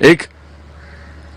1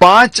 5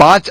5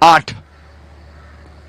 8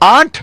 8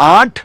8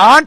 8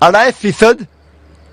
2.5%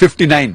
59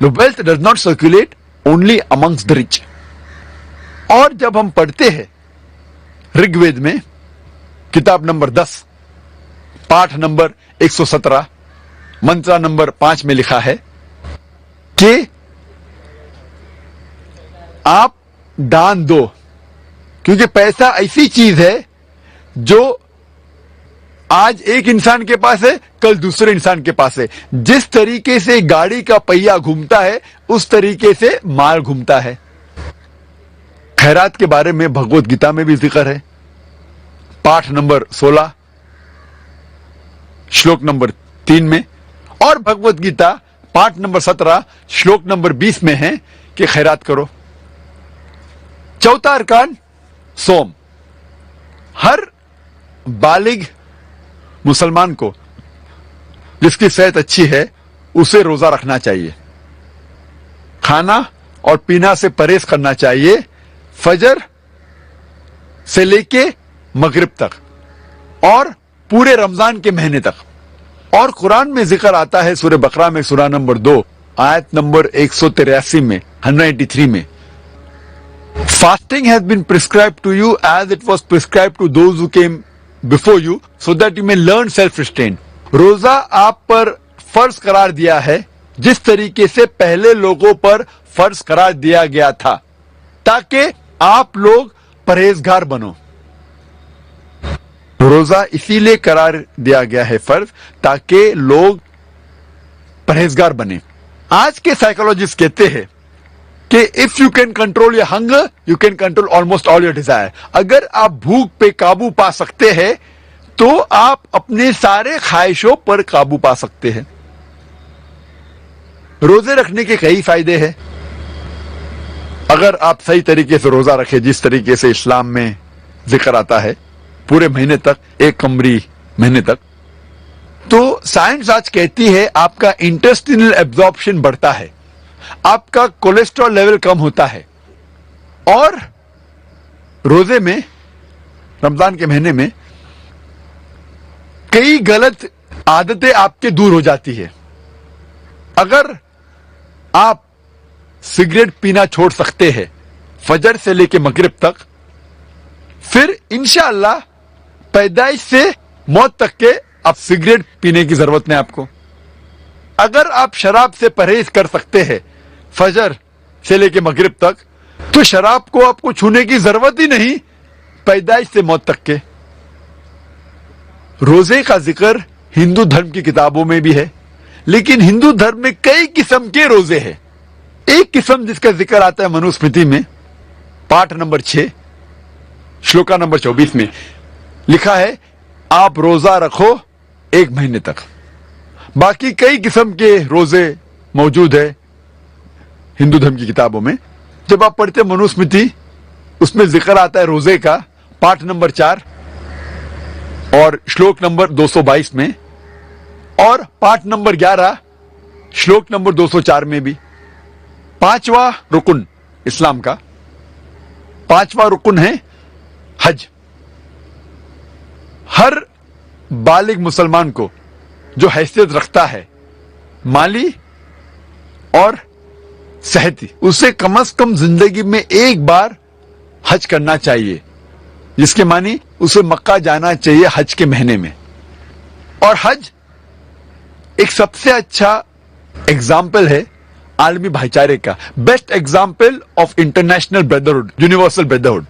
The wealth does not circulate only amongst the rich. اور جب ہم پڑھتے ہیں رگ وید میں کتاب نمبر 10 پاٹھ نمبر 117 منترا نمبر 5 میں لکھا ہے کہ آپ دان دو، کیونکہ پیسہ ایسی چیز ہے جو آج ایک انسان کے پاس ہے، کل دوسرے انسان کے پاس ہے. جس طریقے سے گاڑی کا پہیا گھومتا ہے اس طریقے سے مال گھومتا ہے. خیرات کے بارے میں بھگوت گیتا میں بھی ذکر ہے، پاٹھ نمبر 16 شلوک نمبر 3 میں، اور بھگوت گیتا پاٹھ نمبر 17 شلوک نمبر 20 میں ہے کہ خیرات کرو. چوتھا ارکان سوم. ہر بالغ مسلمان کو جس کی صحت اچھی ہے اسے روزہ رکھنا چاہیے، کھانا اور پینا سے پرہیز کرنا چاہیے فجر سے لے کے مغرب تک اور پورے رمضان کے مہینے تک. اور قرآن میں ذکر آتا ہے سورہ بقرہ میں سورہ نمبر 2 آیت نمبر 183 میں 183 میں fasting has been prescribed to you as it was prescribed to those who came before you so that you may learn self restraint. روزہ آپ پر فرض قرار دیا ہے جس طریقے سے پہلے لوگوں پر فرض قرار دیا گیا تھا تاکہ آپ لوگ پرہیزگار بنو. روزہ اسی لیے قرار دیا گیا ہے فرض تاکہ لوگ پرہیزگار بنے. آج کے سائیکولوجسٹ کہتے ہیں کہ if you can control your hunger, you can control almost all your desire. اگر آپ بھوک پہ قابو پا سکتے ہیں تو آپ اپنے سارے خواہشوں پر قابو پا سکتے ہیں. روزے رکھنے کے کئی فائدے ہیں. اگر آپ صحیح طریقے سے روزہ رکھیں جس طریقے سے اسلام میں ذکر آتا ہے پورے مہینے تک، ایک قمری مہینے تک، تو سائنس آج کہتی ہے آپ کا انٹسٹینل ایبزارپشن بڑھتا ہے، آپ کا کولیسٹرول لیول کم ہوتا ہے، اور روزے میں رمضان کے مہینے میں کئی غلط عادتیں آپ کے دور ہو جاتی ہے. اگر آپ سگریٹ پینا چھوڑ سکتے ہیں فجر سے لے کے مغرب تک، پھر انشاءاللہ پیدائش سے موت تک کے اب سگریٹ پینے کی ضرورت نہیں آپ کو. اگر آپ شراب سے پرہیز کر سکتے ہیں فجر سے لے کے مغرب تک، تو شراب کو آپ کو چھونے کی ضرورت ہی نہیں پیدائش سے موت تک کے. روزے کا ذکر ہندو دھرم کی کتابوں میں بھی ہے، لیکن ہندو دھرم میں کئی قسم کے روزے ہیں. ایک قسم جس کا ذکر آتا ہے منوسمرتی میں پاٹھ نمبر 6 شلوکا نمبر 24 میں لکھا ہے آپ روزہ رکھو ایک مہینے تک. باقی کئی قسم کے روزے موجود ہے ہندو دھرم کی کتابوں میں. جب آپ پڑھتے منوسمرتی اس میں ذکر آتا ہے روزے کا پاٹھ نمبر 4 اور شلوک نمبر 222 میں، اور پاٹھ نمبر 11 شلوک نمبر 204 میں بھی. پانچواں رکن اسلام کا پانچواں رکن ہے حج. ہر بالغ مسلمان کو جو حیثیت رکھتا ہے مالی اور صحتی، اسے کم از کم زندگی میں ایک بار حج کرنا چاہیے، جس کے معنی اسے مکہ جانا چاہیے حج کے مہینے میں. اور حج ایک سب سے اچھا ایگزامپل ہے عالمی بھائی چارے کا، best example of international brotherhood, universal brotherhood.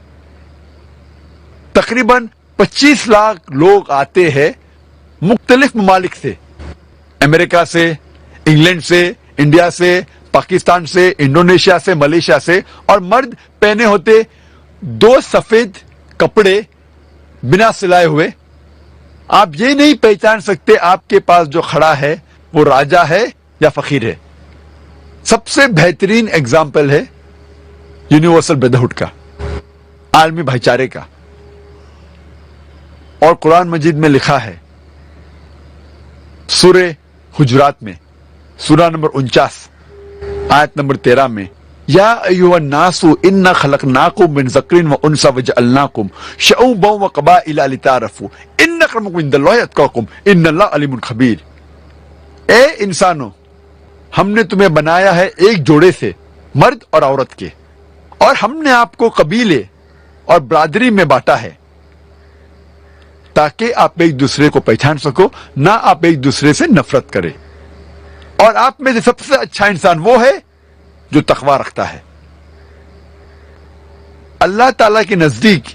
تقریباً 25 لاکھ لوگ آتے ہیں مختلف ممالک سے، امریکہ سے، انگلینڈ سے، انڈیا سے، پاکستان سے، انڈونیشیا سے، ملیشیا سے، اور مرد پہنے ہوتے 2 سفید کپڑے بنا سلائے ہوئے. آپ یہ نہیں پہچان سکتے آپ کے پاس جو کھڑا ہے وہ راجہ ہے یا فقیر ہے. سب سے بہترین ایگزامپل ہے یونیورسل بردرہڈ کا، عالمی بھائی چارے کا. اور قرآن مجید میں لکھا ہے سورہ حجرات میں سورہ نمبر 49 آیت نمبر 13 میں یا ایھا الناس انا خلقناکم من ذکر و انثی وجعلناکم شعوبا وقبائل لتعارفوا ان اکرمکم عند اللہ اتقاکم ان اللہ علیم خبیر. اے انسانوں، ہم نے تمہیں بنایا ہے ایک جوڑے سے، مرد اور عورت کے، اور ہم نے آپ کو قبیلے اور برادری میں بانٹا ہے تاکہ آپ ایک دوسرے کو پہچان سکو، نہ آپ ایک دوسرے سے نفرت کرے، اور آپ میں سے سب سے اچھا انسان وہ ہے جو تقوی رکھتا ہے۔ اللہ تعالیٰ کے نزدیک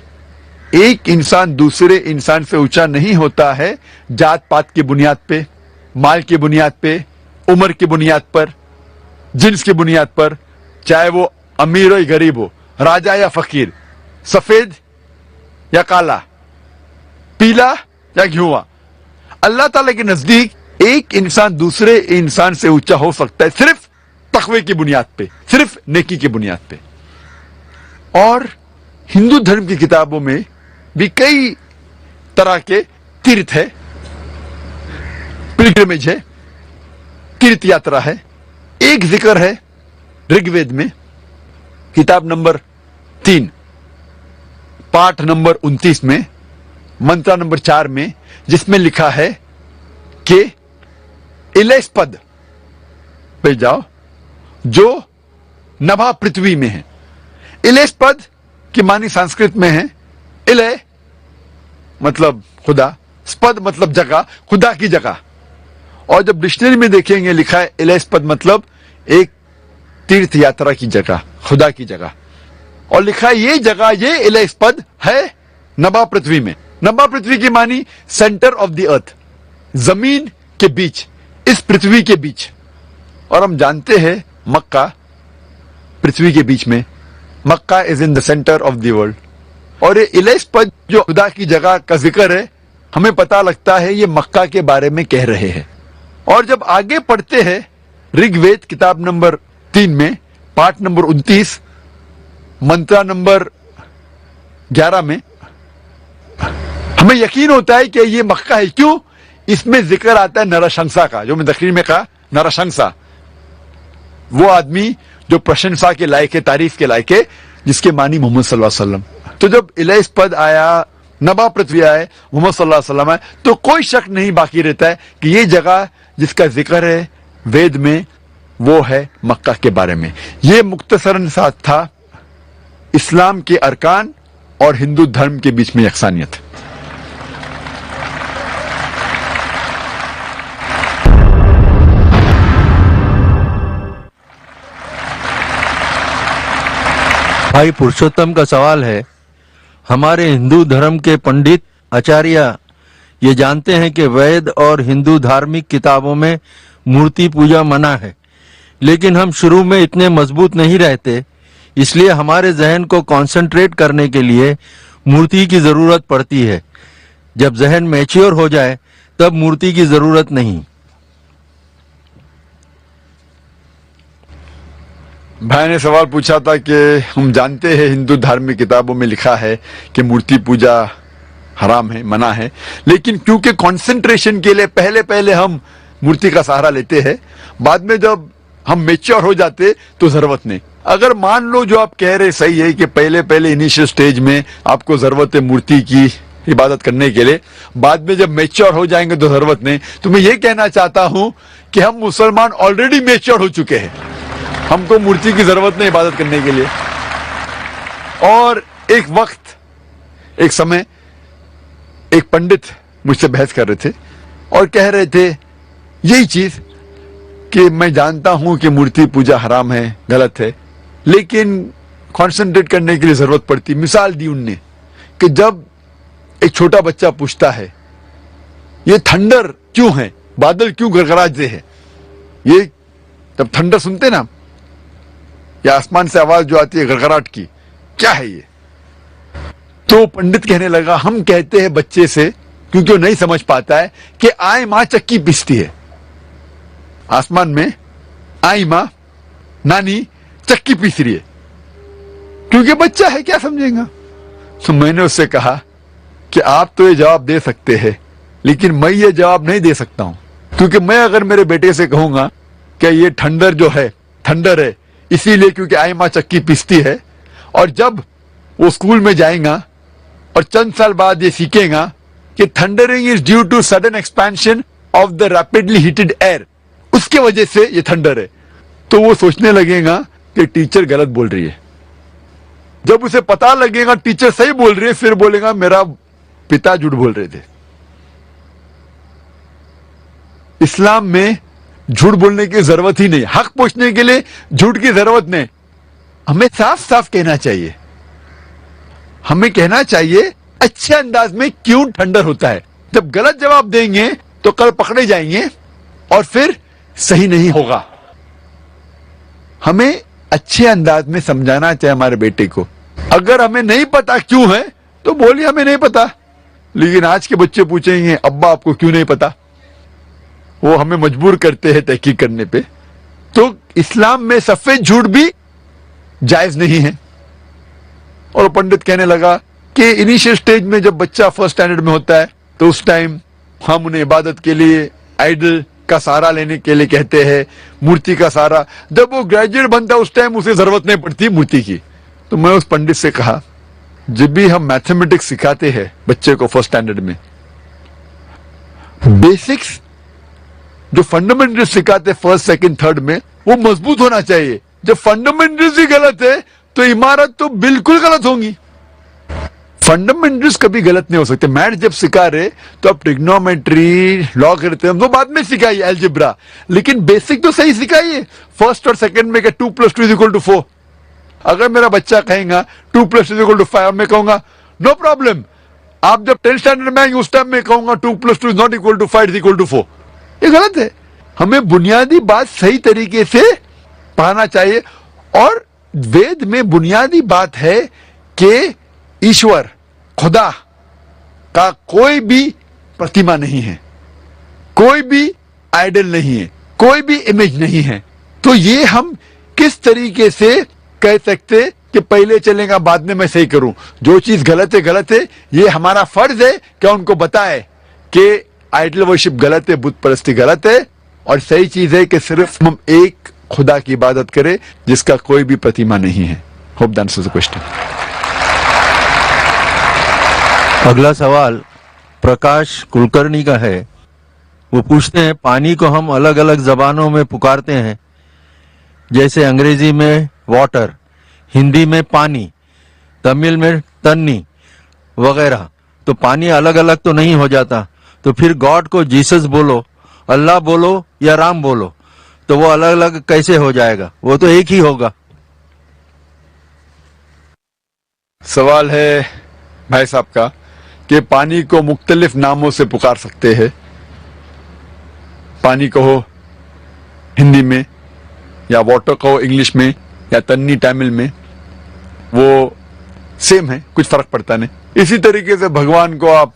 ایک انسان دوسرے انسان سے اونچا نہیں ہوتا ہے جات پات کی بنیاد پہ، مال کی بنیاد پہ، عمر کی بنیاد پر، جنس کی بنیاد پر، چاہے وہ امیر ہو یا غریب ہو، راجا یا فقیر، سفید یا کالا، پیلا یا گھیوا۔ اللہ تعالیٰ کے نزدیک ایک انسان دوسرے انسان سے اونچا ہو سکتا ہے صرف تقوی کی بنیاد پہ، صرف نیکی کی بنیاد پہ۔ اور ہندو دھرم کی کتابوں میں بھی کئی طرح کے تیرتھ ہے، پلگرمیج ہے، تیرتھ یاترا ہے۔ ایک ذکر ہے رگ وید میں، کتاب نمبر 3، پاٹ نمبر 29 میں، منترا نمبر 4 میں، جس میں لکھا ہے کہ الیس پد پہ جاؤ جو نبھا پرتھوی میں ہے۔ الیس پد کی معنی سنسکرت میں ہے الے مطلب خدا، سپد مطلب جگہ، خدا کی جگہ۔ اور جب ڈکشنری میں دیکھیں گے لکھا ہے الیس پد مطلب ایک تیرتھ یاترا کی جگہ، خدا کی جگہ، اور لکھا ہے یہ جگہ، یہ الیس پد ہے نبھا پرتھوی میں۔ نبھا پرتھوی کی معنی سینٹر آف دی ارتھ، زمین کے بیچ، اس پرتھوی کے بیچ۔ اور ہم جانتے ہیں مکہ پرتھوی کے بیچ میں، مکہ از ان دا سینٹر آف دی ورلڈ۔ اور یہ الیس پد جو خدا کی جگہ کا ذکر ہے، ہمیں پتا لگتا ہے یہ مکہ کے بارے میں کہہ رہے ہیں۔ اور جب آگے پڑھتے ہیں رگ وید کتاب نمبر 3 میں، پاٹ نمبر 29، منترا نمبر 11 میں، ہمیں یقین ہوتا ہے کہ یہ مکہ ہے۔ کیوں؟ اس میں ذکر آتا ہے نرشنسا کا، جو میں تقریر میں کہا نرشنسا، وہ آدمی جو پرشنسا کے لائق ہے، تعریف کے لائق ہے، جس کے معنی محمد صلی اللہ علیہ وسلم۔ تو جب الیس پد آیا، نبھا پرتھوی آئے، محمد صلی اللہ علیہ وسلم آئے، تو کوئی شک نہیں باقی رہتا ہے کہ یہ جگہ جس کا ذکر ہے وید میں وہ ہے مکہ کے بارے میں۔ یہ مختصراً سا تھا اسلام کے ارکان اور ہندو دھرم کے بیچ میں یکسانیت۔ بھائی پرشوتم کا سوال ہے، ہمارے ہندو دھرم کے پنڈت آچاریہ یہ جانتے ہیں کہ وید اور ہندو دھارمک کتابوں میں مورتی پوجا منع ہے، لیکن ہم شروع میں اتنے مضبوط نہیں رہتے، اس لیے ہمارے ذہن کو کانسنٹریٹ کرنے کے لیے مورتی کی ضرورت پڑتی ہے۔ جب ذہن میچیور ہو جائے تب مورتی کی ضرورت نہیں۔ بھائی نے سوال پوچھا تھا کہ ہم جانتے ہیں ہندو دھارمک کتابوں میں لکھا ہے کہ مورتی پوجا حرام ہے، منع ہے، لیکن کیونکہ کانسنٹریشن کے لیے پہلے ہم مورتی کا سہارا لیتے ہیں، بعد میں جب ہم میچور ہو جاتے تو ضرورت نہیں۔ اگر مان لو جو آپ کہہ رہے صحیح ہے کہ پہلے انیشیل سٹیج میں آپ کو ضرورت ہے مورتی کی عبادت کرنے کے لیے، بعد میں جب میچور ہو جائیں گے تو ضرورت نہیں، تو میں یہ کہنا چاہتا ہوں کہ ہم مسلمان آلریڈی میچور ہو چکے ہیں، ہم کو مورتی کی ضرورت نہیں عبادت کرنے کے لیے۔ اور ایک سمے ایک پنڈت مجھ سے بحث کر رہے تھے اور کہہ رہے تھے یہی چیز کہ میں جانتا ہوں کہ مورتی پوجا حرام ہے، غلط ہے، لیکن کانسنٹریٹ کرنے کے لیے ضرورت پڑتی۔ مثال دی ان نے کہ جب ایک چھوٹا بچہ پوچھتا ہے یہ تھنڈر کیوں ہے، بادل کیوں گڑگڑاتے ہیں، یہ جب تھنڈر سنتے نا یا آسمان سے آواز جو آتی ہے گڑگڑاہٹ کی، کیا ہے یہ؟ تو پنڈت کہنے لگا ہم کہتے ہیں بچے سے، کیونکہ وہ نہیں سمجھ پاتا ہے، کہ آئیں ماں چکی پیستی ہے، آسمان میں آئی ماں نانی چکی پیس رہی ہے، کیونکہ بچہ ہے، کیا سمجھیں گا؟ تو میں نے اس سے کہا کہ آپ تو یہ جواب دے سکتے ہیں، لیکن میں یہ جواب نہیں دے سکتا ہوں، کیونکہ میں اگر میرے بیٹے سے کہوں گا کہ یہ ٹھنڈر جو ہے تھنڈر ہے اسی لیے کیونکہ آئی ماں چکی پیستی ہے، اور جب وہ اسکول میں جائیں گا اور چند سال بعد یہ سیکھیں گا کہ thundering is due to sudden expansion of the rapidly heated air, اس کی وجہ سے یہ تھنڈر ہے. تو وہ سوچنے لگے گا کہ ٹیچر غلط بول رہی ہے. جب اسے پتا لگے گا ٹیچر صحیح بول رہی ہے, پھر بولے گا میرا پتا جھوٹ بول رہے تھے. اسلام میں جھوٹ بولنے کی ضرورت ہی نہیں, حق پوچھنے کے لیے جھوٹ کی ضرورت نہیں. ہمیں صاف صاف کہنا چاہیے, ہمیں کہنا چاہیے اچھے انداز میں کیوں ٹھنڈر ہوتا ہے. جب غلط جواب دیں گے تو کل پکڑے جائیں گے اور پھر صحیح نہیں ہوگا. ہمیں اچھے انداز میں سمجھانا چاہیے ہمارے بیٹے کو. اگر ہمیں نہیں پتا کیوں ہے تو بولیے ہمیں نہیں پتا. لیکن آج کے بچے پوچھیں گے ابا آپ کو کیوں نہیں پتا, وہ ہمیں مجبور کرتے ہیں تحقیق کرنے پہ. تو اسلام میں سفید جھوٹ بھی جائز نہیں ہے. اور پنڈت کہنے لگا کہ انیشیل سٹیج میں جب بچہ فرسٹ سٹینڈرڈ میں ہوتا ہے تو اس ٹائم ہم انہیں عبادت کے لیے آئیڈل کا سہارا لینے کے لیے کہتے ہیں, مورتی کا سہارا. جب وہ گریجویٹ بنتا ہے اس ٹائم اسے ضرورت نہیں پڑتی مورتی کی. تو میں اس پنڈت سے کہا جب بھی ہم میتھمیٹکس سکھاتے ہیں بچے کو فرسٹ سٹینڈرڈ میں, بیسکس جو فنڈامنٹل سکھاتے فرسٹ سیکنڈ تھرڈ میں وہ مضبوط ہونا چاہیے. جب فنڈامنٹلز ہی غلط ہے تو عمارت تو بالکل غلط ہوں گی. فنڈامنٹلز کبھی غلط نہیں ہو سکتے. میتھ جب سکھا رہے تو اب ٹریگنومیٹری, لاگرتھم وہ بعد میں سکھائیے, الجبرا, لیکن بیسک تو صحیح سکھائیے. فرسٹ اور سیکنڈ میں کہ 2 + 2 = 4. اگر میرا بچہ کہے گا 2 + 2 = 5, میں کہوں گا نو پرابلم. آپ جب 10th اسٹینڈرڈ میں آئیں گے اس ٹائم میں کہوں گا 2 + 2 ≠ 5 = 4. یہ غلط ہے. ہمیں بنیادی بات صحیح طریقے سے پڑھانا چاہیے. اور وید میں بنیادی بات ہے کہ ایشور, خدا کا کوئی بھی پرتیما نہیں ہے, کوئی بھی آئیڈل نہیں ہے, کوئی بھی امیج نہیں ہے. تو یہ ہم کس طریقے سے کہہ سکتے کہ پہلے چلیں گا بعد میں صحیح کروں. جو چیز غلط ہے غلط ہے. یہ ہمارا فرض ہے کہ ان کو بتائے کہ آئیڈل ورشپ غلط ہے, بت پرستی غلط ہے, اور صحیح چیز ہے کہ صرف ہم ایک خدا کی عبادت کرے جس کا کوئی بھی پرتیما نہیں ہے. Hope that answers the question. اگلا سوال پرکاش کلکرنی کا ہے. وہ پوچھتے ہیں پانی کو ہم الگ الگ زبانوں میں پکارتے ہیں, جیسے انگریزی میں واٹر, ہندی میں پانی, تمل میں تنی وغیرہ. تو پانی الگ الگ تو نہیں ہو جاتا, تو پھر گاڈ کو جیسس بولو, اللہ بولو یا رام بولو, تو وہ الگ الگ کیسے ہو جائے گا؟ وہ تو ایک ہی ہوگا. سوال ہے بھائی صاحب کا کہ پانی کو مختلف ناموں سے پکار سکتے ہیں. پانی کہو ہندی میں, یا واٹر کہو انگلش میں, یا تنی تامل میں, وہ سیم ہے, کچھ فرق پڑتا نہیں. اسی طریقے سے بھگوان کو آپ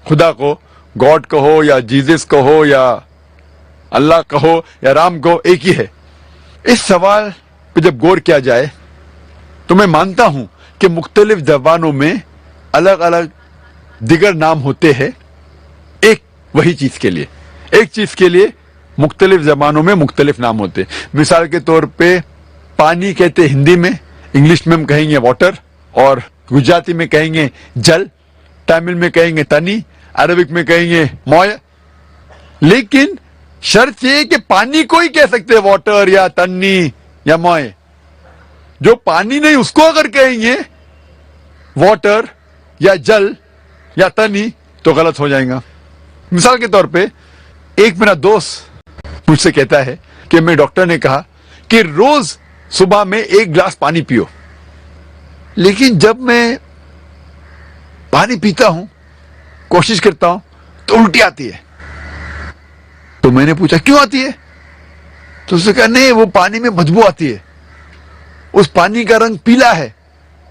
خدا کو گاڈ کہو یا جیزس کہو یا اللہ کہو یا رام کہو, ایک ہی ہے. اس سوال پہ جب غور کیا جائے تو میں مانتا ہوں کہ مختلف زبانوں میں الگ الگ دیگر نام ہوتے ہیں ایک وہی چیز کے لیے. ایک چیز کے لیے مختلف زبانوں میں مختلف نام ہوتے. مثال کے طور پہ پانی کہتے ہندی میں, انگلش میں ہم کہیں گے واٹر, اور گجراتی میں کہیں گے جل, تامل میں کہیں گے تنی, عربک میں کہیں گے موئے. لیکن شرط یہ کہ پانی کو ہی کہہ سکتے واٹر یا تنی یا موئے. جو پانی نہیں اس کو اگر کہیں گے واٹر یا جل یا تنی تو غلط ہو جائے گا. مثال کے طور پہ ایک میرا دوست مجھ سے کہتا ہے کہ میں ڈاکٹر نے کہا کہ روز صبح میں 1 گلاس پانی پیو, لیکن جب میں پانی پیتا ہوں, کوشش کرتا ہوں, تو الٹی آتی ہے. تو میں نے پوچھا کیوں آتی ہے؟ تو اس نے کہا نہیں, وہ پانی میں بدبو آتی ہے, اس پانی کا رنگ پیلا ہے.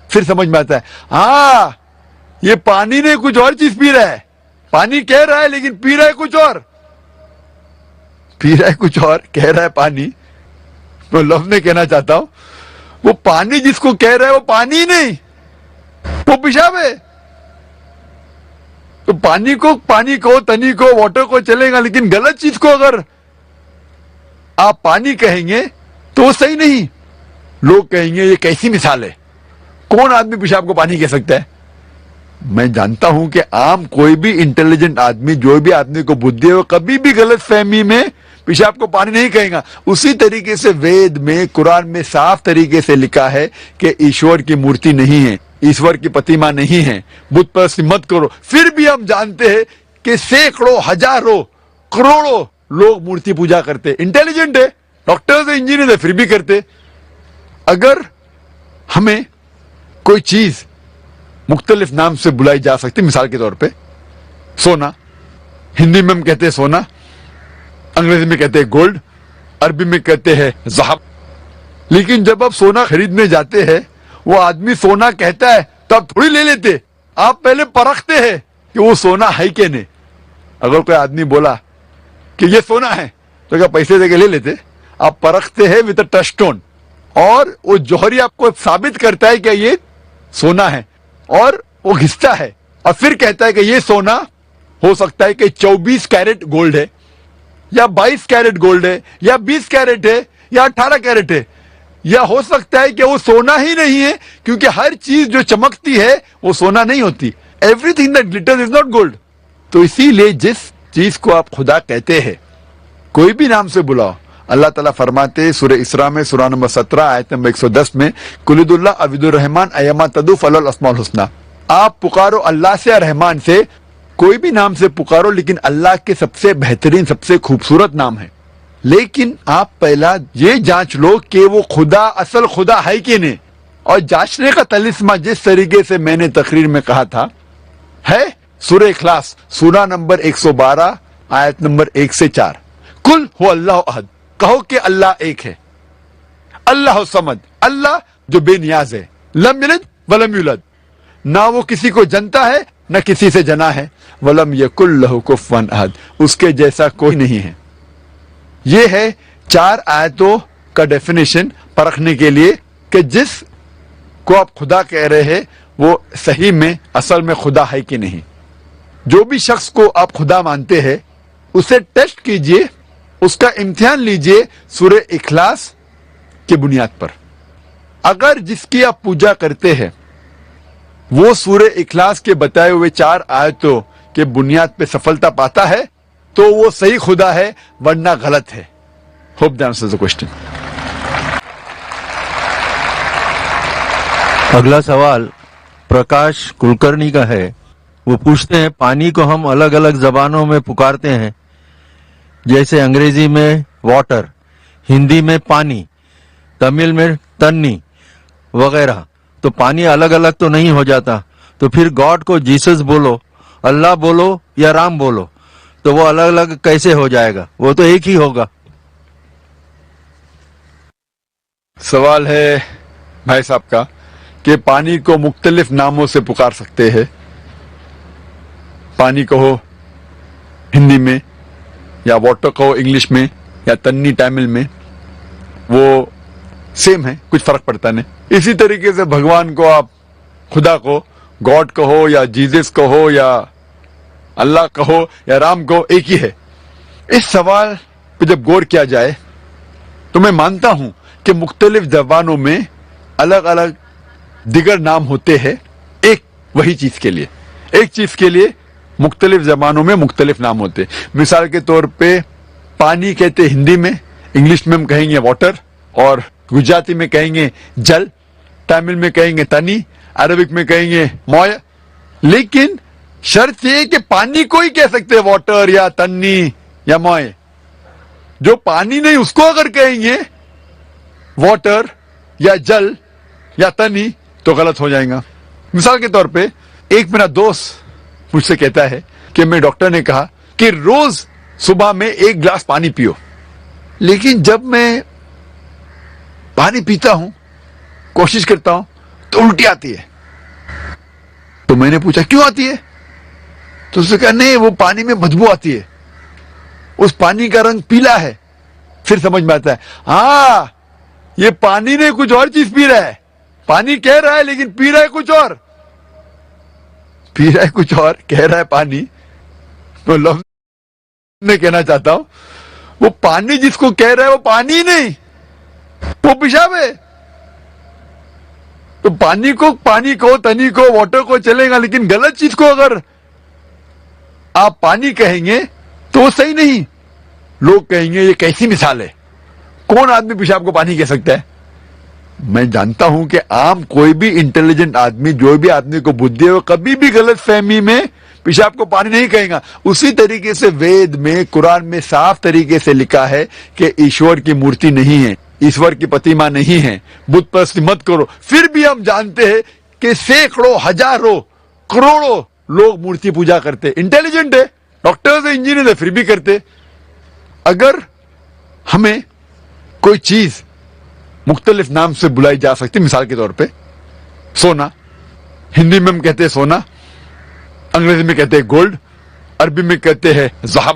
پھر سمجھ میں آتا ہے ہاں یہ پانی نے کچھ اور چیز پی رہا ہے. پانی کہہ رہا ہے لیکن پی رہا ہے کچھ اور, پی رہا ہے کچھ اور, کہہ رہا ہے پانی. میں لفظ میں کہنا چاہتا ہوں وہ پانی جس کو کہہ رہا ہے وہ پانی ہی نہیں, وہ پیشاب ہے. تو پانی کو تنی کو واٹر کو چلے گا, لیکن غلط چیز کو اگر آپ پانی کہیں گے تو وہ صحیح نہیں. لوگ کہیں گے یہ کیسی مثال ہے, کون آدمی پیشاب کو پانی کہہ سکتا ہے؟ میں جانتا ہوں کہ عام کوئی بھی انٹیلیجنٹ آدمی, جو بھی آدمی کو بدھی ہے, وہ کبھی بھی غلط فہمی میں پیشاب کو پانی نہیں کہیں گا. اسی طریقے سے وید میں قرآن میں صاف طریقے سے لکھا ہے کہ ایشور کی مورتی نہیں ہے, ایشور کی پتیما نہیں ہے, بت پرستی مت کرو. پھر بھی ہم جانتے ہیں کہ سینکڑوں ہزاروں کروڑوں لوگ مورتی پوجا کرتے, انٹیلیجنٹ ہے, ڈاکٹرز انجینئر ہے, پھر بھی کرتے. اگر ہمیں کوئی چیز مختلف نام سے بلائی جا سکتی, مثال کے طور پہ سونا, ہندی میں ہم کہتے ہیں سونا, انگریزی میں کہتے ہیں گولڈ, عربی میں کہتے ہیں ذہب. لیکن جب آپ سونا خریدنے جاتے ہیں, وہ آدمی سونا کہتا ہے تو آپ تھوڑی لے لیتے, آپ پہلے پرکھتے ہیں کہ وہ سونا ہے کہ نہیں. اگر کوئی آدمی بولا کہ یہ سونا ہے تو کیا پیسے دے کے لے لیتے؟ آپ پرکھتے ہیں ود اے ٹچ سٹون, اور وہ جوہری آپ کو ثابت کرتا ہے کہ یہ سونا ہے, اور وہ گھستا ہے اور پھر کہتا ہے کہ یہ سونا ہو سکتا ہے کہ 24 کیرٹ گولڈ ہے, یا 22 کیرٹ گولڈ ہے, یا 20 کیرٹ ہے, یا 18 کیرٹ ہے, یا ہو سکتا ہے کہ وہ سونا ہی نہیں ہے, کیونکہ ہر چیز جو چمکتی ہے وہ سونا نہیں ہوتی. Everything that glitters is not gold. تو اسی لیے جس چیز کو آپ خدا کہتے ہیں, کوئی بھی نام سے بلاؤ, اللہ تعالیٰ فرماتے سورہ اسراء میں سورہ نمبر 17 آیت نمبر 110 میں, قُلِ اللہ عبد الرحمن ایما تدعو فلہ الاسماء الحسنی. آپ پکارو اللہ سے اور رحمان سے, کوئی بھی نام سے پکارو, لیکن اللہ کے سب سے بہترین سب سے خوبصورت نام ہے. لیکن آپ پہلا یہ جانچ لو کہ وہ خدا اصل خدا ہے کہ نہیں. اور جانچنے کا طلسمہ جس طریقے سے میں نے تقریر میں کہا تھا ہے سورہ اخلاص سورہ نمبر 112 آیت نمبر 1 سے 4. قل هو اللہ احد, کہو کہ اللہ ایک ہے. اللہ الصمد, اللہ جو بے نیاز ہے. لم یلد ولم یولد, نہ وہ کسی کو جنتا ہے نہ کسی سے جنا ہے. ولم یکن لہ کفوا احد, اس کے جیسا کوئی نہیں ہے. یہ ہے 4 آیتوں کا ڈیفینیشن پرکھنے کے لیے کہ جس کو آپ خدا کہہ رہے ہیں وہ صحیح میں اصل میں خدا ہے کہ نہیں. جو بھی شخص کو آپ خدا مانتے ہیں اسے ٹیسٹ کیجئے, اس کا امتحان لیجئے سورہ اخلاص کی بنیاد پر. اگر جس کی آپ پوجا کرتے ہیں وہ سورہ اخلاص کے بتائے ہوئے 4 آیتوں کے بنیاد پہ سفلتا پاتا ہے تو وہ صحیح خدا ہے, ورنہ غلط ہے. Hope that answers the question. اگلا سوال پرکاش کلکرنی کا ہے. وہ پوچھتے ہیں پانی کو ہم الگ الگ زبانوں میں پکارتے ہیں, جیسے انگریزی میں واٹر, ہندی میں پانی, تمل میں تنی وغیرہ. تو پانی الگ الگ تو نہیں ہو جاتا, تو پھر گاڈ کو جیسس بولو, اللہ بولو یا رام بولو, تو وہ الگ الگ کیسے ہو جائے گا؟ وہ تو ایک ہی ہوگا. سوال ہے بھائی صاحب کا کہ پانی کو مختلف ناموں سے پکار سکتے ہیں. پانی کہو ہندی میں, یا واٹر کہو انگلش میں, یا تنی تامل میں, وہ سیم ہے, کچھ فرق پڑتا نہیں. اسی طریقے سے بھگوان کو آپ خدا کو گاڈ کہو یا جیزس کہو یا اللہ کہو یا رام کہو, ایک ہی ہے. اس سوال پہ جب غور کیا جائے تو میں مانتا ہوں کہ مختلف زبانوں میں الگ الگ دیگر نام ہوتے ہیں ایک وہی چیز کے لیے. ایک چیز کے لیے مختلف زبانوں میں مختلف نام ہوتے. مثال کے طور پہ پانی کہتے ہندی میں, انگلش میں ہم کہیں گے واٹر, اور گجراتی میں کہیں گے جل, تامل میں کہیں گے تنی, عربک میں کہیں گے موئے. لیکن شرط یہ کہ پانی کو ہی کہہ سکتے واٹر یا تنی یا موئے. جو پانی نہیں اس کو اگر کہیں گے واٹر یا جل یا تنی تو غلط ہو جائے گا. مثال کے طور پہ ایک میرا دوست مجھ سے کہتا ہے کہ میں ڈاکٹر نے کہا کہ روز صبح میں 1 گلاس پانی پیو, لیکن جب میں پانی پیتا ہوں کوشش کرتا ہوں تو الٹی آتی ہے. تو میں نے پوچھا کیوں آتی ہے؟ تو اس نے کہا نہیں, وہ پانی میں بدبو آتی ہے, اس پانی کا رنگ پیلا ہے. پھر سمجھ میں آتا ہے ہاں یہ پانی نہیں کچھ اور چیز پی رہا ہے. پانی کہہ رہا ہے لیکن پی رہا ہے کچھ اور, پی رہا ہے کچھ اور, کہہ رہا ہے پانی. تو لفظ میں کہنا چاہتا ہوں وہ پانی جس کو کہہ رہا ہے وہ پانی ہی نہیں, وہ پیشاب ہے. تو پانی کو تنی کو واٹر کو چلے گا, لیکن غلط چیز کو اگر آپ پانی کہیں گے تو وہ صحیح نہیں. لوگ کہیں گے یہ کیسی مثال ہے, کون آدمی پیشاب کو پانی کہہ سکتا ہے؟ میں جانتا ہوں کہ عام کوئی بھی انٹیلیجنٹ آدمی, جو بھی آدمی کو بدھی ہے, وہ کبھی بھی غلط فہمی میں پیشاب کو پانی نہیں کہیں گا. اسی طریقے سے وید میں, قرآن میں صاف طریقے سے لکھا ہے کہ ایشور کی مورتی نہیں ہے, ایشور کی پتیما نہیں ہے, بت پرستی مت کرو. پھر بھی ہم جانتے ہیں کہ سینکڑوں, ہزاروں, کروڑوں لوگ مورتی پوجا کرتے. انٹیلیجنٹ ہے, ڈاکٹرز ہے, انجینئر ہے, پھر بھی کرتے. اگر ہمیں کوئی چیز مختلف نام سے بلائی جا سکتی, مثال کے طور پہ سونا, ہندی میں ہم کہتے ہیں سونا, انگریزی میں کہتے ہیں گولڈ, عربی میں کہتے ہیں ذہب.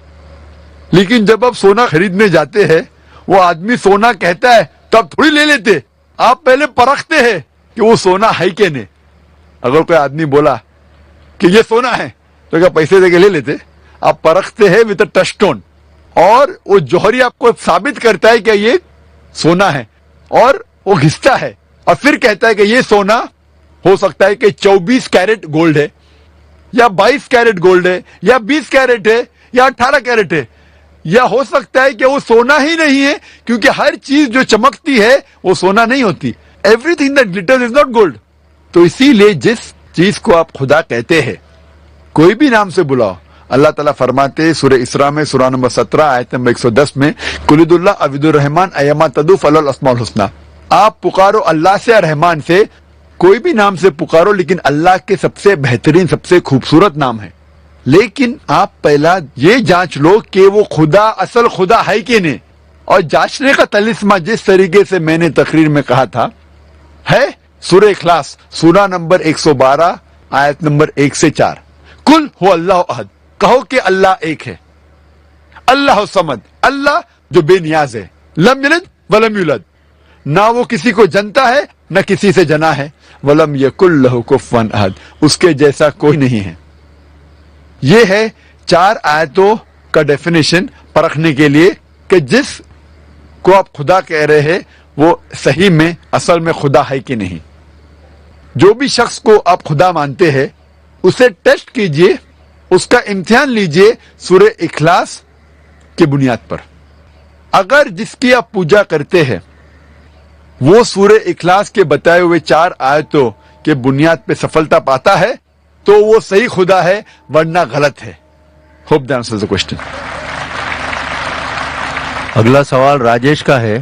لیکن جب آپ سونا خریدنے جاتے ہیں, وہ آدمی سونا کہتا ہے تو آپ تھوڑی لے لیتے, آپ پہلے پرکھتے ہیں کہ وہ سونا ہے کہ نہیں. اگر کوئی آدمی بولا کہ یہ سونا ہے تو کیا پیسے دے کے لے لیتے؟ آپ پرکھتے ہیں وتھ اے ٹچ اسٹون, اور وہ جوہری آپ کو ثابت کرتا ہے کہ یہ سونا ہے, اور وہ گھستا ہے اور پھر کہتا ہے کہ یہ سونا ہو سکتا ہے کہ 24 کیرٹ گولڈ ہے, یا 22 کیرٹ گولڈ ہے, یا 20 کیرٹ ہے, یا 18 کیرٹ ہے, یا ہو سکتا ہے کہ وہ سونا ہی نہیں ہے, کیونکہ ہر چیز جو چمکتی ہے وہ سونا نہیں ہوتی. Everything that glitters is not gold. تو اسی لیے جس چیز کو آپ خدا کہتے ہیں, کوئی بھی نام سے بلاؤ, اللہ تعالیٰ فرماتے سورہ اسراء میں, سورہ نمبر 17 آیت نمبر 110 میں, قل ادعوا اللہ عبد الرحمن ایما تدعوا فلہ الاسماء الحسنی. آپ پکارو اللہ سے, رحمان سے, کوئی بھی نام سے پکارو, لیکن اللہ کے سب سے بہترین, سب سے خوبصورت نام ہے. لیکن آپ پہلا یہ جانچ لو کہ وہ خدا اصل خدا ہے کہ نہیں. اور جانچنے کا طلسمہ جس طریقے سے میں نے تقریر میں کہا تھا ہے سورہ اخلاص, سورہ نمبر 112 آیت نمبر 1 سے 4. قل هو اللہ احد, کہو کہ اللہ ایک ہے. اللہ الصمد, اللہ جو بے نیاز ہے. لم یلد ولم یولد, نہ وہ کسی کو جنتا ہے نہ کسی سے جنا ہے. ولم یکن لہ کفوا احد, اس کے جیسا کوئی نہیں ہے. یہ ہے 4 آیتوں کا ڈیفینیشن پرکھنے کے لیے کہ جس کو آپ خدا کہہ رہے ہیں وہ صحیح میں اصل میں خدا ہے کہ نہیں. جو بھی شخص کو آپ خدا مانتے ہیں اسے ٹیسٹ کیجئے, اس کا امتحان لیجئے سورہ اخلاص کی بنیاد پر. اگر جس کی آپ پوجا کرتے ہیں وہ سورہ اخلاص کے بتائے ہوئے 4 آیتوں کے بنیاد پہ سفلتا پاتا ہے تو وہ صحیح خدا ہے, ورنہ غلط ہے. Hope that answers the question. اگلا سوال راجیش کا ہے.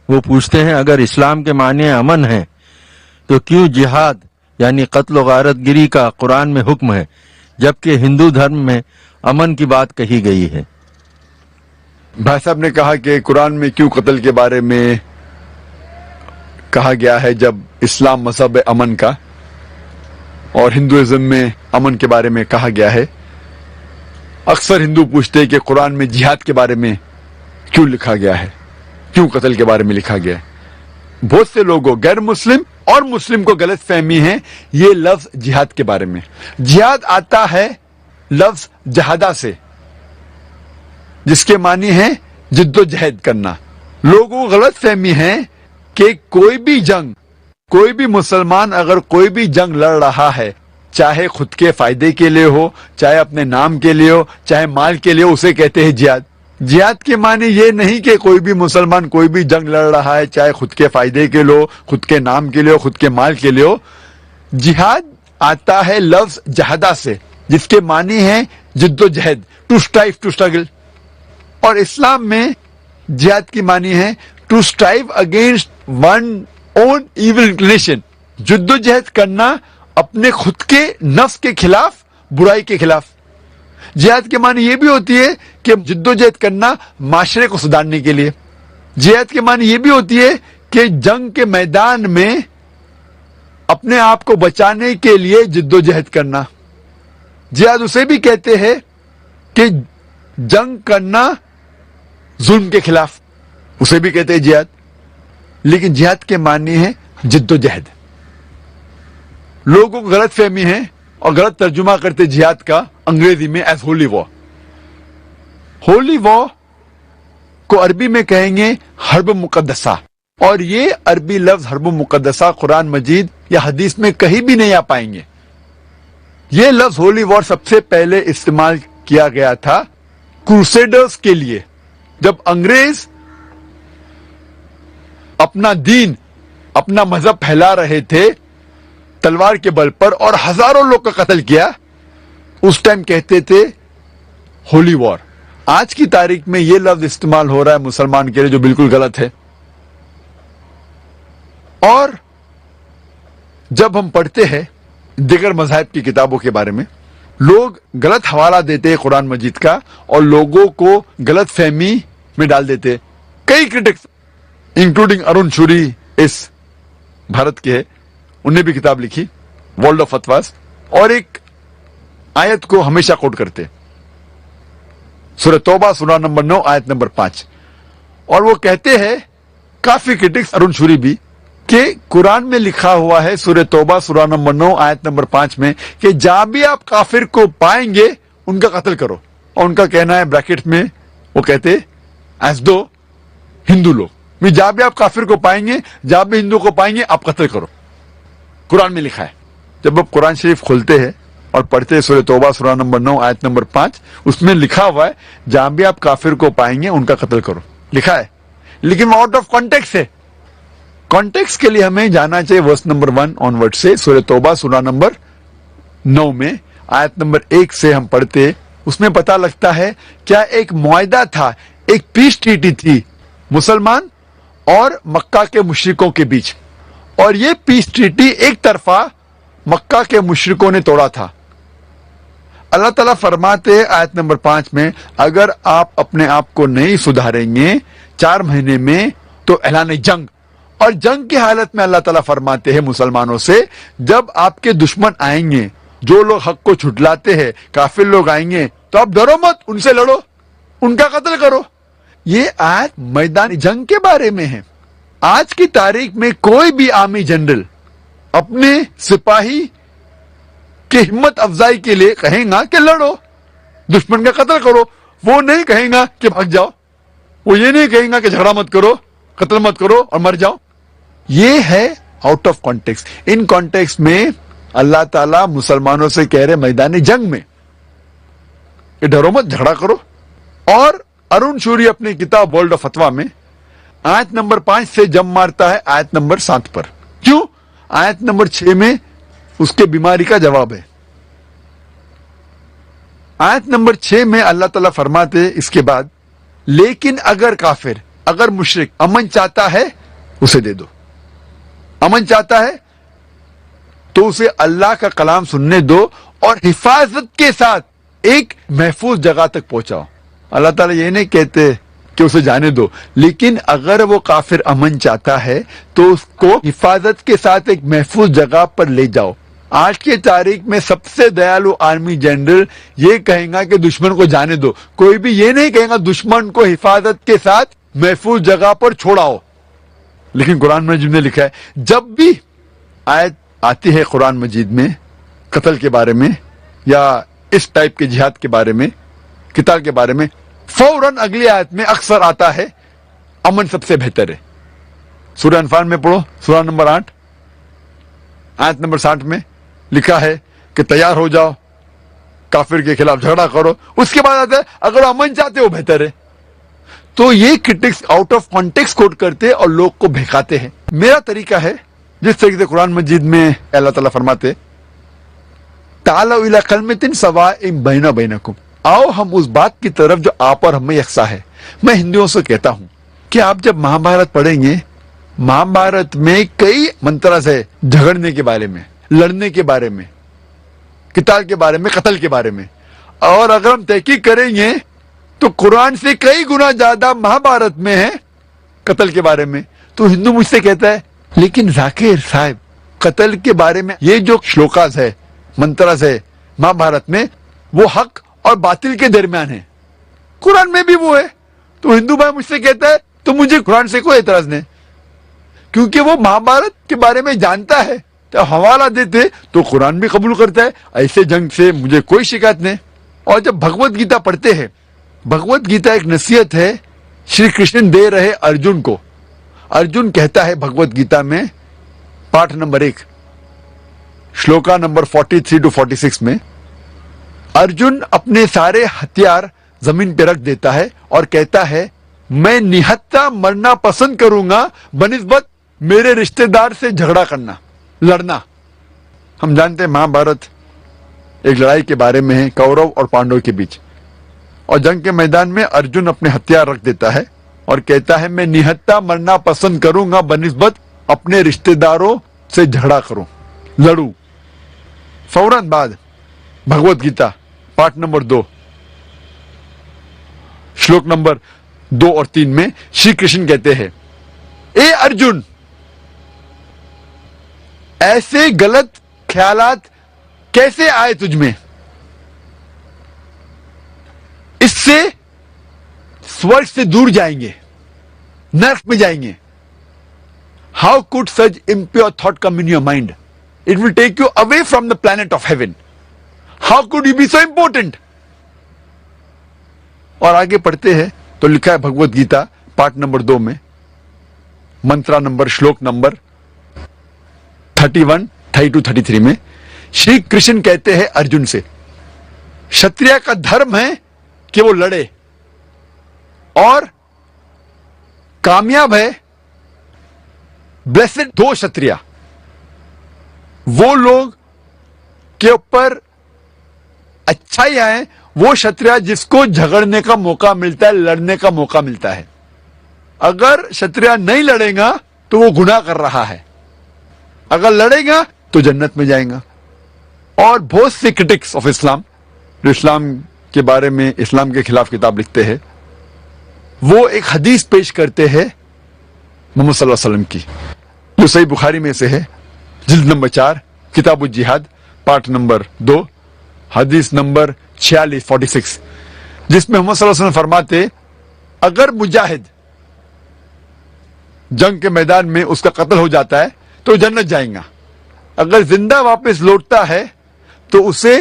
وہ پوچھتے ہیں اگر اسلام کے معنی امن ہے تو کیوں جہاد یعنی قتل و غارت گری کا قرآن میں حکم ہے, جبکہ ہندو دھرم میں امن کی بات کہی گئی ہے؟ بھائی صاحب نے کہا کہ قرآن میں کیوں قتل کے بارے میں کہا گیا ہے جب اسلام مذہب ہے امن کا, اور ہندوازم میں امن کے بارے میں کہا گیا ہے. اکثر ہندو پوچھتے ہیں کہ قرآن میں جہاد کے بارے میں کیوں لکھا گیا ہے, کیوں قتل کے بارے میں لکھا گیا ہے. بہت سے لوگوں, غیر مسلم اور مسلم کو غلط فہمی ہے یہ لفظ جہاد کے بارے میں. جہاد آتا ہے لفظ جہادہ سے, جس کے معنی ہے جد و جہد کرنا. لوگوں کو غلط فہمی ہے کہ کوئی بھی جنگ, کوئی بھی مسلمان اگر کوئی بھی جنگ لڑ رہا ہے, چاہے خود کے فائدے کے لیے ہو, چاہے اپنے نام کے لیے ہو, چاہے مال کے لیے, اسے کہتے ہیں جہاد. جہاد کے معنی یہ نہیں کہ کوئی بھی مسلمان کوئی بھی جنگ لڑ رہا ہے, چاہے خود کے فائدے کے لیے ہو, خود کے نام کے لیے ہو, خود کے مال کے لیے ہو. جہاد آتا ہے لفظ جہادہ سے, جس کے معنی ہے جد و جہد, ٹو اسٹرائیو, ٹو اسٹرگل. اور اسلام میں جہاد کی معنی ہے to strive against one own evil inclination, جد و جہد کرنا اپنے خود کے نفس کے خلاف, برائی کے خلاف. جہاد کے معنی یہ بھی ہوتی ہے کہ جد و جہد کرنا معاشرے کو سدھارنے کے لیے. جہاد کے معنی یہ بھی ہوتی ہے کہ جنگ کے میدان میں اپنے آپ کو بچانے کے لیے جد و جہد کرنا. جہاد اسے بھی کہتے ہیں کہ جنگ کرنا ظلم کے خلاف, اسے بھی کہتے ہیں جہاد. لیکن جہاد کے معنی ہے جد و جہد. لوگوں کو غلط فہمی ہے اور غلط ترجمہ کرتے جہاد کا انگریزی میں ایز ہولی وار. ہولی وار کو عربی میں کہیں گے حرب مقدسہ, اور یہ عربی لفظ حرب مقدسہ قرآن مجید یا حدیث میں کہیں بھی نہیں آ پائیں گے. یہ لفظ ہولی وار سب سے پہلے استعمال کیا گیا تھا کروسیڈرز کے لیے, جب انگریز اپنا دین اپنا مذہب پھیلا رہے تھے تلوار کے بل پر اور ہزاروں لوگ کا قتل کیا, اس ٹائم کہتے تھے ہولی وار. آج کی تاریخ میں یہ لفظ استعمال ہو رہا ہے مسلمان کے لیے جو بالکل غلط ہے. اور جب ہم پڑھتے ہیں دیگر مذاہب کی کتابوں کے بارے میں, لوگ غلط حوالہ دیتے ہیں قرآن مجید کا اور لوگوں کو غلط فہمی میں ڈال دیتے. کئی کرٹکس انکلوڈنگ ارون شوری اس بھارت کے ہے, انہوں نے بھی کتاب لکھی ورلڈ آف فتواز, اور ایک آیت کو ہمیشہ کوٹ کرتے سورہ توبہ سورہ نمبر 9 آیت نمبر 5, اور وہ کہتے ہیں کافی کرٹکس ارون شوری بھی کہ قرآن میں لکھا ہوا ہے سورہ توبہ سورہ نمبر 9 آیت نمبر 5 میں کہ جہاں بھی آپ کافر کو پائیں گے ان کا قتل کرو. اور ان کا کہنا ہے بریکٹ میں وہ کہتے ایز دو ہندو لوگ, جہاں بھی آپ کافر کو پائیں گے جہاں بھی ہندو کو پائیں گے آپ قتل کرو. قرآن میں لکھا ہے. جب آپ قرآن شریف کھولتے ہیں اور پڑھتے ہیں سورہ توبہ سورہ نمبر 9 آیت نمبر 5, اس میں لکھا ہوا ہے جہاں بھی آپ کافر کو پائیں گے ان کا قتل کرو, لکھا ہے. لیکن وہ آؤٹ آف کانٹیکس ہے. کانٹیکس کے لیے ہمیں جانا چاہیے ورس نمبر 1 آنورڈ سے. سورہ توبہ سورہ نمبر 9 میں آیت نمبر 1 سے ہم پڑھتے, اس میں پتہ لگتا ہے کیا ایک معاہدہ تھا, ایک پیس ٹریٹی تھی مسلمان اور مکہ کے مشرکوں کے بیچ, اور یہ پیس ٹریٹی ایک طرفہ مکہ کے مشرکوں نے توڑا تھا. اللہ تعالیٰ فرماتے آیت نمبر 5 میں اگر آپ اپنے آپ کو نہیں سدھاریں گے 4 مہینے میں تو اعلان جنگ. اور جنگ کی حالت میں اللہ تعالیٰ فرماتے ہیں مسلمانوں سے جب آپ کے دشمن آئیں گے, جو لوگ حق کو چھٹلاتے ہیں, کافر لوگ آئیں گے تو آپ ڈرو مت, ان سے لڑو, ان کا قتل کرو. یہ آیت میدان جنگ کے بارے میں ہے. آج کی تاریخ میں کوئی بھی آرمی جنرل اپنے سپاہی کی ہمت افزائی کے لیے کہیں گا کہ لڑو, دشمن کا قتل کرو. وہ نہیں کہیں گا کہ بھاگ جاؤ, وہ یہ نہیں کہیں گا کہ جھگڑا مت کرو, قتل مت کرو اور مر جاؤ. یہ ہے out of context. In context میں اللہ تعالیٰ مسلمانوں سے کہہ رہے میدان جنگ میں کہ ڈرو مت, جھگڑا کرو. اور ارون شوری اپنی کتاب ورلڈ آف فتوا میں آیت نمبر 5 سے جم مارتا ہے آیت نمبر 7 پر. کیوں؟ آیت نمبر 6 میں اس کے بیماری کا جواب ہے. آیت نمبر 6 میں اللہ تعالیٰ فرماتے اس کے بعد لیکن اگر کافر, اگر مشرک امن چاہتا ہے اسے دے دو, امن چاہتا ہے تو اسے اللہ کا کلام سننے دو اور حفاظت کے ساتھ ایک محفوظ جگہ تک پہنچاؤ. اللہ تعالیٰ یہ نہیں کہتے کہ اسے جانے دو, لیکن اگر وہ کافر امن چاہتا ہے تو اس کو حفاظت کے ساتھ ایک محفوظ جگہ پر لے جاؤ. آج کی تاریخ میں سب سے دیالو آرمی جنرل یہ کہیں گا کہ دشمن کو جانے دو, کوئی بھی یہ نہیں کہیں گا دشمن کو حفاظت کے ساتھ محفوظ جگہ پر چھوڑاؤ. لیکن قرآن مجید نے لکھا ہے جب بھی آیت آتی ہے قرآن مجید میں قتل کے بارے میں یا اس ٹائپ کے جہاد کے بارے میں, قتال کے بارے میں, فوراً اگلی آیت میں اکثر آتا ہے امن سب سے بہتر ہے. سورہ انفال میں پڑھو سورہ نمبر 8 آیت نمبر 60 میں لکھا ہے کہ تیار ہو جاؤ, کافر کے خلاف جھگڑا کرو. اس کے بعد آتا ہے اگر امن چاہتے ہو بہتر ہے. تو یہ کرٹکس آؤٹ آف کانٹیکس کوٹ کرتے اور لوگ کو بہکاتے ہیں. میرا طریقہ ہے جس طریقے سے قرآن مجید میں اللہ تعالیٰ فرماتے تعالوا الی کلمۃ سواء بیننا وبینکم, آؤ ہم اس بات کی طرف جو آپ اور ہم میں یکساں ہے. میں ہندوؤں سے کہتا ہوں کہ آپ جب مہابھارت پڑھیں گے, مہابھارت میں کئی منترز ہے جھگڑنے کے بارے میں, لڑنے کے بارے میں, قتال کے بارے میں, قتل کے بارے میں. اور اگر ہم تحقیق کریں گے تو قرآن سے کئی گنا زیادہ مہابھارت میں ہے قتل کے بارے میں. تو ہندو مجھ سے کہتا ہے لیکن ذاکر صاحب قتل کے بارے میں یہ جو شلوکاز ہے, منترز ہے مہابھارت میں, وہ حق اور باطل کے درمیان ہے, قرآن میں بھی وہ ہے. تو ہندو بھائی مجھ سے کہتا ہے تو مجھے قرآن سے کوئی اعتراض نہیں, کیونکہ وہ مہابھارت کے بارے میں جانتا ہے. تو حوالہ دیتے تو قرآن بھی قبول کرتا ہے. ایسے جنگ سے مجھے کوئی شکایت نہیں. اور جب بھگوت گیتا پڑھتے ہیں, بھگوت گیتا ایک نصیحت ہے شری کرشن دے رہے ارجن کو. ارجن کہتا ہے بھگوت گیتا میں پارٹ نمبر 1 شلوکا نمبر 43 to 46 میں ارجن اپنے سارے ہتھیار زمین پہ رکھ دیتا ہے اور کہتا ہے میں نہتا مرنا پسند کروں گا بنسبت میرے رشتہ دار سے جھگڑا کرنا، لڑنا۔ ہم جانتے ہیں مہابھارت ایک لڑائی کے بارے میں ہے کورو اور پانڈو کے بیچ، اور جنگ کے میدان میں ارجن اپنے ہتھیار رکھ دیتا ہے اور کہتا ہے میں نہتا مرنا پسند کروں گا بنسبت اپنے رشتہ داروں سے جھگڑا کروں، لڑوں۔ فوراً بعد بھگوت گیتا پارٹ نمبر 2 شلوک نمبر 2 اور 3 میں شری کرشن کہتے ہیں اے ارجن، ایسے غلط خیالات کیسے آئے تجھ میں؟ اس سے سورگ سے دور جائیں گے، نرک میں جائیں گے۔ How could such impure thought come in your mind? It will take you away from the planet of heaven. How could you be so important? اور آگے پڑھتے ہیں تو لکھا ہے بھگوت گیتا پارٹ نمبر 2 میں منترا نمبر شلوک نمبر 31, 32, 33 میں شری کرشن کہتے ہیں ارجن سے شتریہ کا دھرم ہے کہ وہ لڑے، اور کامیاب ہے بلیسڈ 2 شتریہ وہ لوگ کے اوپر اچھائی آئے، وہ شتریہ جس کو جھگڑنے کا موقع ملتا ہے، لڑنے کا موقع ملتا ہے۔ اگر شتریہ نہیں لڑے گا تو وہ گناہ کر رہا ہے، اگر لڑے گا تو جنت میں جائیں گا۔ اور بہت سے کرٹکس آف اسلام جو اسلام کے بارے میں اسلام کے خلاف کتاب لکھتے ہیں، وہ ایک حدیث پیش کرتے ہیں محمد صلی اللہ علیہ وسلم کی، جو صحیح بخاری میں سے ہے، جلد نمبر 4 کتاب الجہاد پارٹ نمبر 2 حدیث نمبر 46، جس میں محمد صلی اللہ علیہ وسلم فرماتے اگر مجاہد جنگ کے میدان میں اس کا قتل ہو جاتا ہے تو جنت جائیں گا، اگر زندہ واپس لوٹتا ہے تو اسے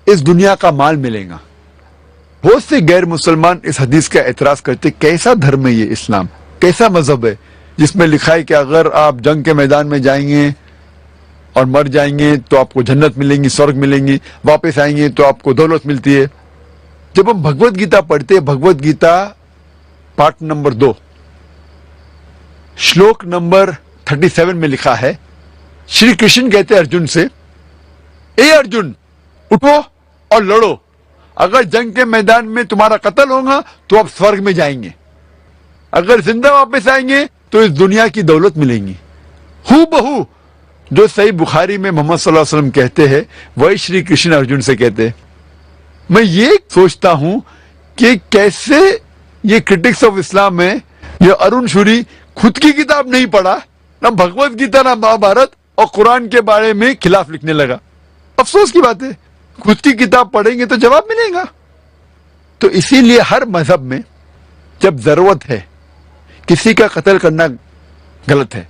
اس دنیا کا مال ملے گا۔ بہت سے غیر مسلمان اس حدیث کا اعتراض کرتے کیسا دھرم ہے یہ اسلام، کیسا مذہب ہے جس میں لکھا ہے کہ اگر آپ جنگ کے میدان میں جائیں گے اور مر جائیں گے تو آپ کو جنت ملیں گی، سورگ ملیں گی، واپس آئیں گے تو آپ کو دولت ملتی ہے۔ جب ہم بھگوت گیتا پڑھتے ہیں، بھگوت گیتا پارٹ نمبر 2 شلوک نمبر 37 میں لکھا ہے شری کرشن کہتے ہیں ارجن سے اے ارجن اٹھو اور لڑو، اگر جنگ کے میدان میں تمہارا قتل ہوگا تو آپ سورگ میں جائیں گے، اگر زندہ واپس آئیں گے تو اس دنیا کی دولت ملیں گی۔ ہو بہو جو صحیح بخاری میں محمد صلی اللہ علیہ وسلم کہتے ہیں وہی شری کرشن ارجن سے کہتے ہیں۔ میں یہ سوچتا ہوں کہ کیسے یہ کرٹکس آف اسلام میں یہ ارون شوری خود کی کتاب نہیں پڑھا، نہ بھگوت گیتا نہ مہابھارت، اور قرآن کے بارے میں خلاف لکھنے لگا۔ افسوس کی بات ہے، خود کی کتاب پڑھیں گے تو جواب ملے گا۔ تو اسی لیے ہر مذہب میں جب ضرورت ہے کسی کا قتل کرنا غلط ہے۔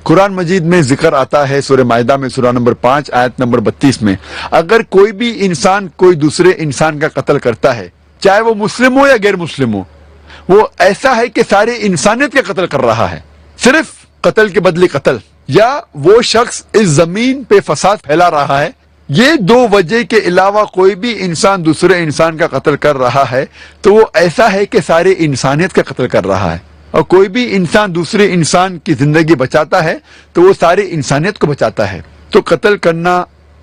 قرآن مجید میں ذکر آتا ہے سورہ مائدہ میں سورہ نمبر 5 آیت نمبر 32 میں اگر کوئی بھی انسان کوئی دوسرے انسان کا قتل کرتا ہے، چاہے وہ مسلم ہو یا غیر مسلم ہو، وہ ایسا ہے کہ سارے انسانیت کا قتل کر رہا ہے، صرف قتل کے بدلے قتل، یا وہ شخص اس زمین پہ فساد پھیلا رہا ہے، یہ 2 وجہ کے علاوہ کوئی بھی انسان دوسرے انسان کا قتل کر رہا ہے تو وہ ایسا ہے کہ سارے انسانیت کا قتل کر رہا ہے۔ اور کوئی بھی انسان دوسرے انسان کی زندگی بچاتا ہے تو وہ ساری انسانیت کو بچاتا ہے۔ تو قتل کرنا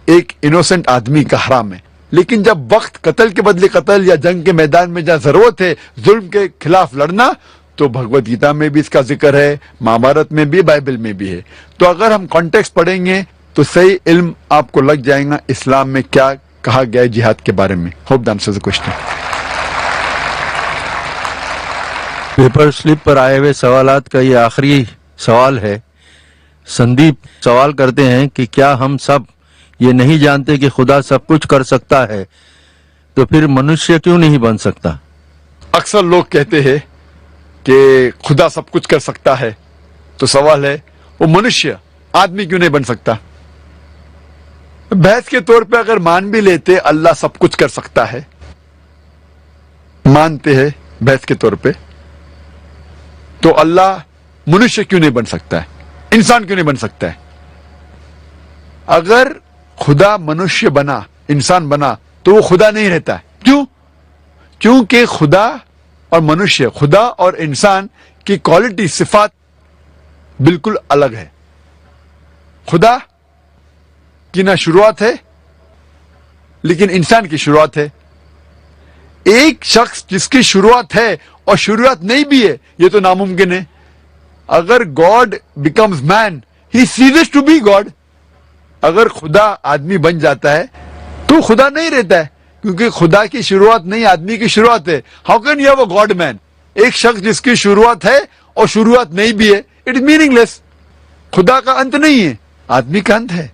ایک انوسنٹ آدمی کا حرام ہے، لیکن جب وقت قتل کے بدلے قتل یا جنگ کے میدان میں جہاں ضرورت ہے ظلم کے خلاف لڑنا، تو بھگوت گیتا میں بھی اس کا ذکر ہے، مہابھارت میں بھی، بائبل میں بھی ہے۔ تو اگر ہم کانٹیکسٹ پڑھیں گے تو صحیح علم آپ کو لگ جائے گا اسلام میں کیا کہا گیا ہے جہاد کے بارے میں۔ Hope the answers the question. Paper slip پر آئے ہوئے سوالات کا یہ آخری سوال ہے۔ سندیپ سوال کرتے ہیں کہ کیا ہم سب یہ نہیں جانتے کہ خدا سب کچھ کر سکتا ہے، تو پھر منشیہ کیوں نہیں بن سکتا؟ اکثر لوگ کہتے ہیں کہ خدا سب کچھ کر سکتا ہے، تو سوال ہے وہ منشیہ آدمی کیوں نہیں بن سکتا؟ بحث کے طور پہ اگر مان بھی لیتے اللہ سب کچھ کر سکتا ہے، مانتے ہیں بحث کے طور پہ، تو اللہ منشیہ کیوں نہیں بن سکتا ہے، انسان کیوں نہیں بن سکتا ہے؟ اگر خدا منشیہ بنا، انسان بنا، تو وہ خدا نہیں رہتا ہے۔ کیوں؟ کیونکہ خدا اور منشیہ، خدا اور انسان کی کوالٹی، صفات بالکل الگ ہے. خدا کی نہ شروعات ہے لیکن انسان کی شروعات ہے. ایک شخص جس کی شروعات ہے اور شروعات نہیں بھی ہے، یہ تو ناممکن ہے. اگر God becomes man he ceases to be God. اگر خدا آدمی بن جاتا ہے تو خدا نہیں رہتا ہے، کیونکہ خدا کی شروعات نہیں، آدمی کی شروعات ہے. How can you have a god man? ایک شخص جس کی شروعات ہے اور شروعات نہیں بھی ہے، اٹ از میننگ لیس. خدا کا انت نہیں ہے، آدمی کا انت ہے.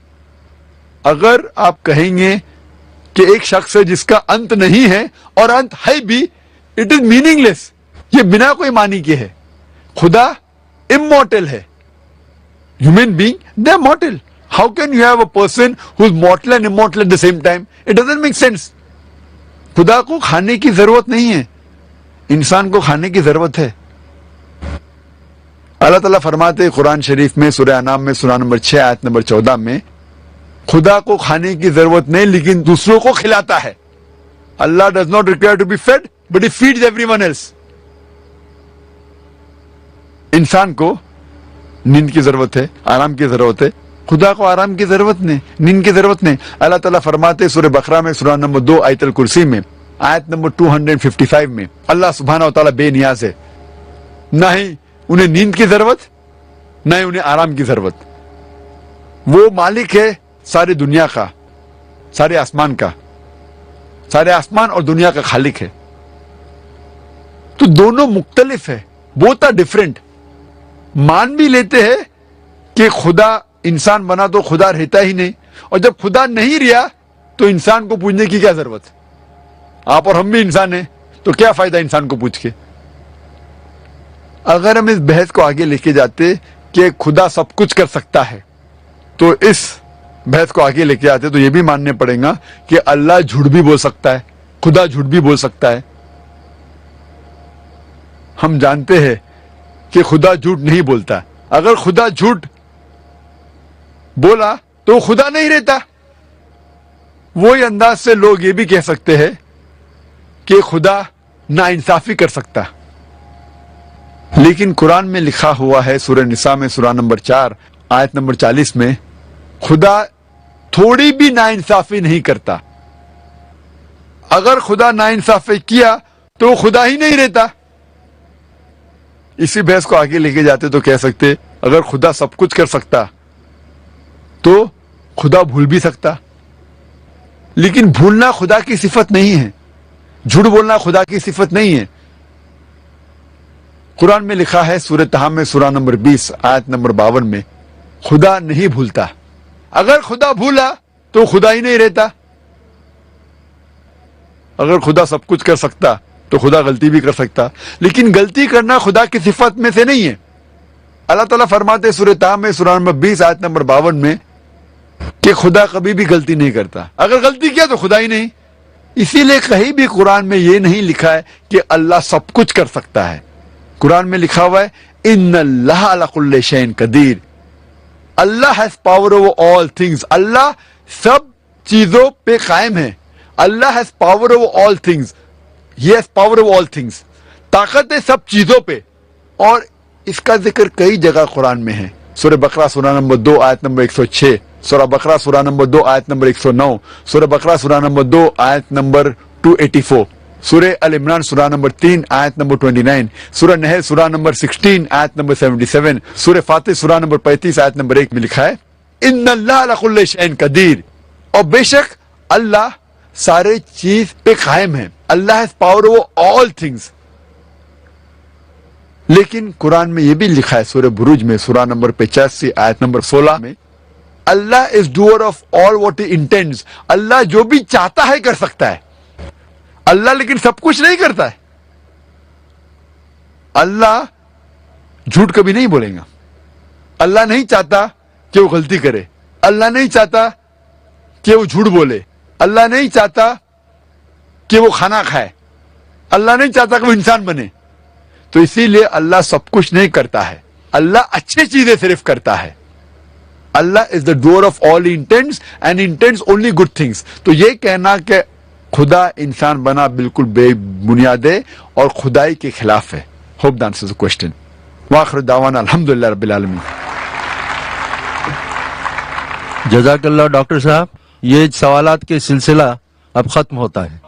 اگر آپ کہیں گے کہ ایک شخص ہے جس کا انت نہیں ہے اور انت ہے بھی، اٹ از میننگ لیس. یہ بنا کوئی معنی کے ہے. خدا immortal ہے. Human being, they are mortal. How can you have a person who is mortal and immortal at the same time? It doesn't make sense. خدا کو کھانے کی ضرورت نہیں ہے، انسان کو کھانے کی ضرورت ہے. اللہ تعالیٰ فرماتے ہیں قرآن شریف میں سورہ انعام میں سورہ نمبر 6 آیت نمبر 14 میں، خدا کو کھانے کی ضرورت نہیں لیکن دوسروں کو کھلاتا ہے. اللہ does not require to be fed, but he feeds everyone else. انسان کو نیند کی ضرورت ہے، آرام کی ضرورت ہے. خدا کو آرام کی ضرورت نہیں، نیند کی ضرورت نہیں. اللہ تعالیٰ فرماتے سورہ بقرہ میں سورہ نمبر 2 آیت الکرسی میں آیت نمبر 255 میں، اللہ سبحانہ و تعالیٰ بے نیاز ہے، نہ ہی انہیں نیند کی ضرورت نہ ہی انہیں آرام کی ضرورت. وہ مالک ہے ساری دنیا کا، سارے آسمان کا، سارے آسمان اور دنیا کا خالق ہے. تو دونوں مختلف ہے، بوتھ آر ڈفرینٹ. مان بھی لیتے ہیں کہ خدا انسان بنا تو خدا رہتا ہی نہیں، اور جب خدا نہیں رہا تو انسان کو پوچھنے کی کیا ضرورت؟ آپ اور ہم بھی انسان ہیں، تو کیا فائدہ انسان کو پوچھ کے؟ اگر ہم اس بحث کو آگے لے کے جاتے کہ خدا سب کچھ کر سکتا ہے، تو اس بحث کو آگے لے کے آتے تو یہ بھی ماننے پڑے گا کہ اللہ جھوٹ بھی بول سکتا ہے، خدا جھوٹ بھی بول سکتا ہے. ہم جانتے ہیں کہ خدا جھوٹ نہیں بولتا. اگر خدا جھوٹ بولا تو خدا نہیں رہتا. وہی انداز سے لوگ یہ بھی کہہ سکتے ہیں کہ خدا ناانصافی کر سکتا. لیکن قرآن میں لکھا ہوا ہے سورہ نساء میں سورہ نمبر 4 آیت نمبر 40 میں، خدا تھوڑی بھی ناانصافی نہیں کرتا. اگر خدا ناانصافی کیا تو خدا ہی نہیں رہتا. اسی بحث کو آگے لے کے جاتے تو کہہ سکتے اگر خدا سب کچھ کر سکتا تو خدا بھول بھی سکتا. لیکن بھولنا خدا کی صفت نہیں ہے، جھوٹ بولنا خدا کی صفت نہیں ہے. قرآن میں لکھا ہے سورہ طہ میں سورہ نمبر 20 آیت نمبر 52 میں، خدا نہیں بھولتا. اگر خدا بھولا تو خدا ہی نہیں رہتا. اگر خدا سب کچھ کر سکتا تو خدا غلطی بھی کر سکتا، لیکن غلطی کرنا خدا کی صفت میں سے نہیں ہے. اللہ تعالیٰ فرماتے سورہ طہ میں سورہ نمبر 20 آیت نمبر 52 میں کہ خدا کبھی بھی غلطی نہیں کرتا. اگر غلطی کیا تو خدا ہی نہیں. اسی لیے کہیں بھی قرآن میں یہ نہیں لکھا ہے کہ اللہ سب کچھ کر سکتا ہے. قرآن میں لکھا ہوا ہے ان اللہ علی کل شیء قدیر. Allah has power over all things. Allah سب چیزوں پہ قائم ہے. Allah has power over all things. He has power over all things. طاقت ہے سب چیزوں پہ. اور اس کا ذکر کئی جگہ قرآن میں ہے. سورہ بقرہ سورہ نمبر 2 آیت نمبر 106، سورہ بقرہ سورہ نمبر 2 آیت نمبر 109، سورہ بقرہ سورہ نمبر 2 آیت نمبر 284، سورہ ال عمران سورہ نمبر 3 آیت نمبر 29، سورہ نحل سورہ نمبر 16 آیت نمبر 77، سورہ فاتر سورہ نمبر 35 آیت نمبر 1 میں لکھا ہے ان اللہ علی کل شیء قدیر. اور بے شک اللہ سارے چیز پہ قائم ہے. Allah has power over all things. لیکن قرآن میں یہ بھی لکھا ہے سورہ بروج میں سورہ نمبر 85 آیت نمبر 16 میں Allah is doer of all what he intends. Allah جو بھی چاہتا ہے کر سکتا ہے. اللہ لیکن سب کچھ نہیں کرتا ہے. اللہ جھوٹ کبھی نہیں بولے گا. اللہ نہیں چاہتا کہ وہ غلطی کرے. اللہ نہیں چاہتا کہ وہ جھوٹ بولے. اللہ نہیں چاہتا کہ وہ کھانا کھائے. اللہ نہیں چاہتا کہ وہ انسان بنے. تو اسی لیے اللہ سب کچھ نہیں کرتا ہے. اللہ اچھی چیزیں صرف کرتا ہے. Allah is the doer of all intents and intents only good things. تو یہ کہنا کہ خدا انسان بنا بالکل بے بنیاد ہے اور خدائی کے خلاف ہے. Hope the answers the question. واخر دعوانا الحمدللہ رب العالمین. جزاک اللہ ڈاکٹر صاحب. یہ سوالات کے سلسلہ اب ختم ہوتا ہے.